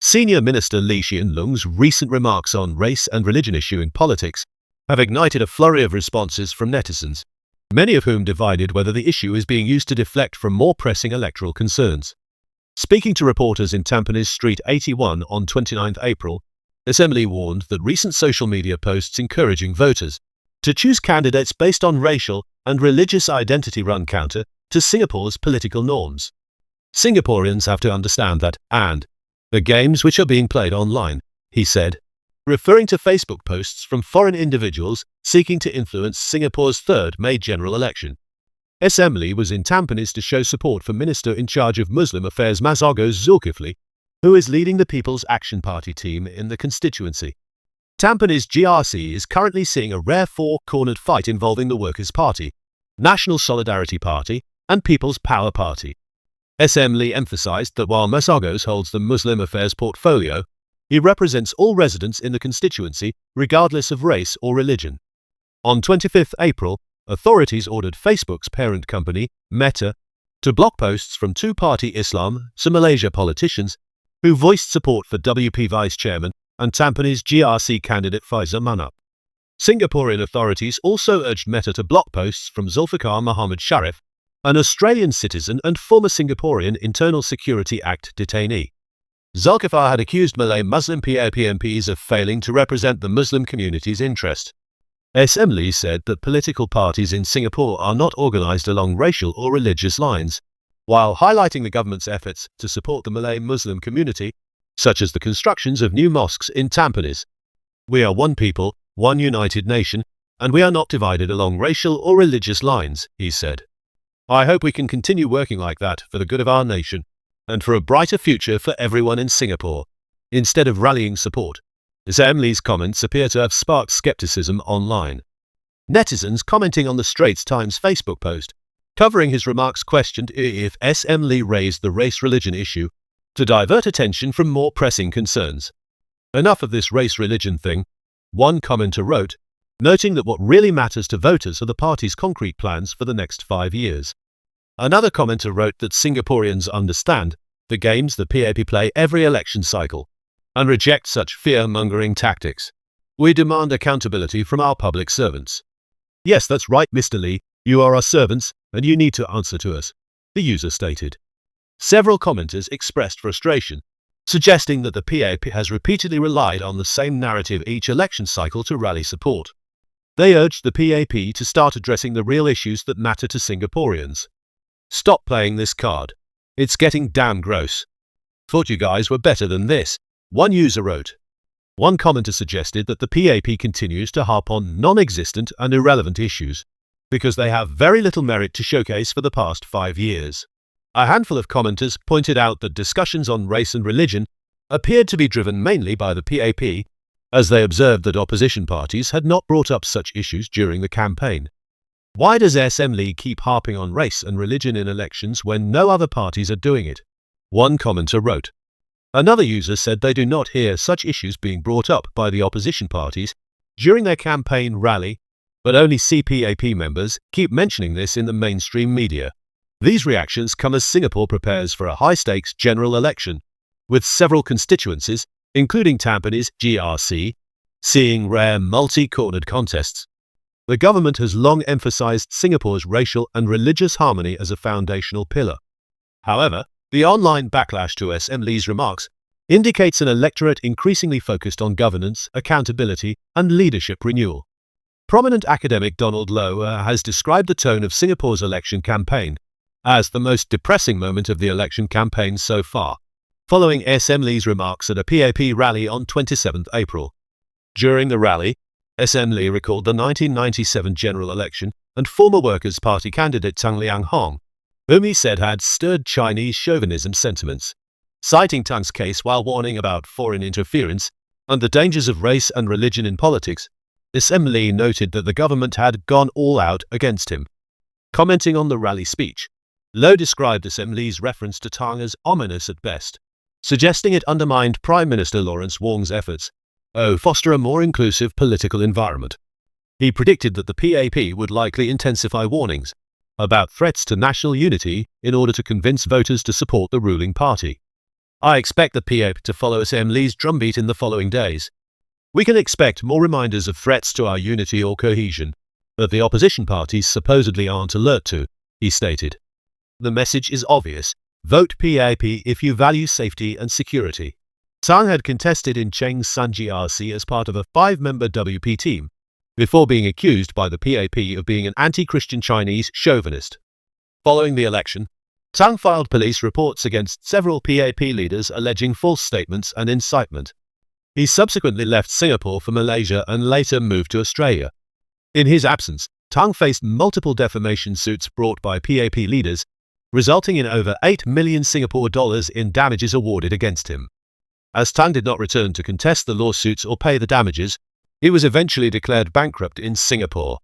Senior Minister Lee Hsien-loong's recent remarks on race and religion issue in politics have ignited a flurry of responses from netizens, many of whom divided whether the issue is being used to deflect from more pressing electoral concerns. Speaking to reporters in Tampines Street 81 on 29 April, Assembly warned that recent social media posts encouraging voters to choose candidates based on racial and religious identity run counter to Singapore's political norms. Singaporeans have to understand that, and the games which are being played online, he said, referring to Facebook posts from foreign individuals seeking to influence Singapore's third May general election. Assembly was in Tampines to show support for Minister in charge of Muslim Affairs Masagos Zulkifli, who is leading the People's Action Party team in the constituency. Tampines GRC is currently seeing a rare four-cornered fight involving the Workers' Party, National Solidarity Party, and People's Power Party. Assembly emphasized that while Masagos holds the Muslim Affairs portfolio, he represents all residents in the constituency, regardless of race or religion. On 25 April, authorities ordered Facebook's parent company, Meta, to block posts from two-party Islam to Malaysia politicians who voiced support for WP Vice Chairman and Tampines GRC candidate Faizal Manap. Singaporean authorities also urged Meta to block posts from Zulfikar Muhammad Sharif, an Australian citizen and former Singaporean Internal Security Act detainee. Zulkifli had accused Malay Muslim PAP MPs of failing to represent the Muslim community's interest. Assembly said that political parties in Singapore are not organised along racial or religious lines, while highlighting the government's efforts to support the Malay Muslim community, such as the constructions of new mosques in Tampines. We are one people, one united nation, and we are not divided along racial or religious lines, he said. I hope we can continue working like that for the good of our nation, and for a brighter future for everyone in Singapore, instead of rallying support. Assembly's comments appear to have sparked skepticism online. Netizens commenting on the Straits Times Facebook post, covering his remarks, questioned if Assembly raised the race-religion issue to divert attention from more pressing concerns. Enough of this race-religion thing, one commenter wrote, noting that what really matters to voters are the party's concrete plans for the next 5 years. Another commenter wrote that Singaporeans understand the games the PAP play every election cycle and reject such fear-mongering tactics. We demand accountability from our public servants. Yes, that's right, Mr. Lee, you are our servants and you need to answer to us, the user stated. Several commenters expressed frustration, suggesting that the PAP has repeatedly relied on the same narrative each election cycle to rally support. They urged the PAP to start addressing the real issues that matter to Singaporeans. Stop playing this card. It's getting damn gross. Thought you guys were better than this, one user wrote. One commenter suggested that the PAP continues to harp on non-existent and irrelevant issues because they have very little merit to showcase for the past 5 years. A handful of commenters pointed out that discussions on race and religion appeared to be driven mainly by the PAP, as they observed that opposition parties had not brought up such issues during the campaign. Why does Assembly keep harping on race and religion in elections when no other parties are doing it? One commenter wrote. Another user said they do not hear such issues being brought up by the opposition parties during their campaign rally, but only CPAP members keep mentioning this in the mainstream media. These reactions come as Singapore prepares for a high-stakes general election, with several constituencies, including Tampines GRC, seeing rare multi-cornered contests. The government has long emphasized Singapore's racial and religious harmony as a foundational pillar. However, the online backlash to Assembly's remarks indicates an electorate increasingly focused on governance, accountability, and leadership renewal. Prominent academic Donald Low has described the tone of Singapore's election campaign as the most depressing moment of the election campaign so far, following Assembly's remarks at a PAP rally on 27 April. During the rally, Assembly recalled the 1997 general election and former Workers' Party candidate Tang Liang Hong, whom he said had stirred Chinese chauvinism sentiments, citing Tang's case while warning about foreign interference and the dangers of race and religion in politics. Assembly noted that the government had gone all out against him. Commenting on the rally speech, Low described Assembly's reference to Tang as ominous at best, suggesting it undermined Prime Minister Lawrence Wong's efforts to foster a more inclusive political environment. He predicted that the PAP would likely intensify warnings about threats to national unity in order to convince voters to support the ruling party. I expect the PAP to follow Assembly's drumbeat in the following days. We can expect more reminders of threats to our unity or cohesion that the opposition parties supposedly aren't alert to, he stated. The message is obvious. Vote PAP if you value safety and security. Tang had contested in Cheng's Sanji RC as part of a 5-member WP team, before being accused by the PAP of being an anti-Christian Chinese chauvinist. Following the election, Tang filed police reports against several PAP leaders alleging false statements and incitement. He subsequently left Singapore for Malaysia and later moved to Australia. In his absence, Tang faced multiple defamation suits brought by PAP leaders, resulting in over 8 million Singapore dollars in damages awarded against him. As Tang did not return to contest the lawsuits or pay the damages, he was eventually declared bankrupt in Singapore.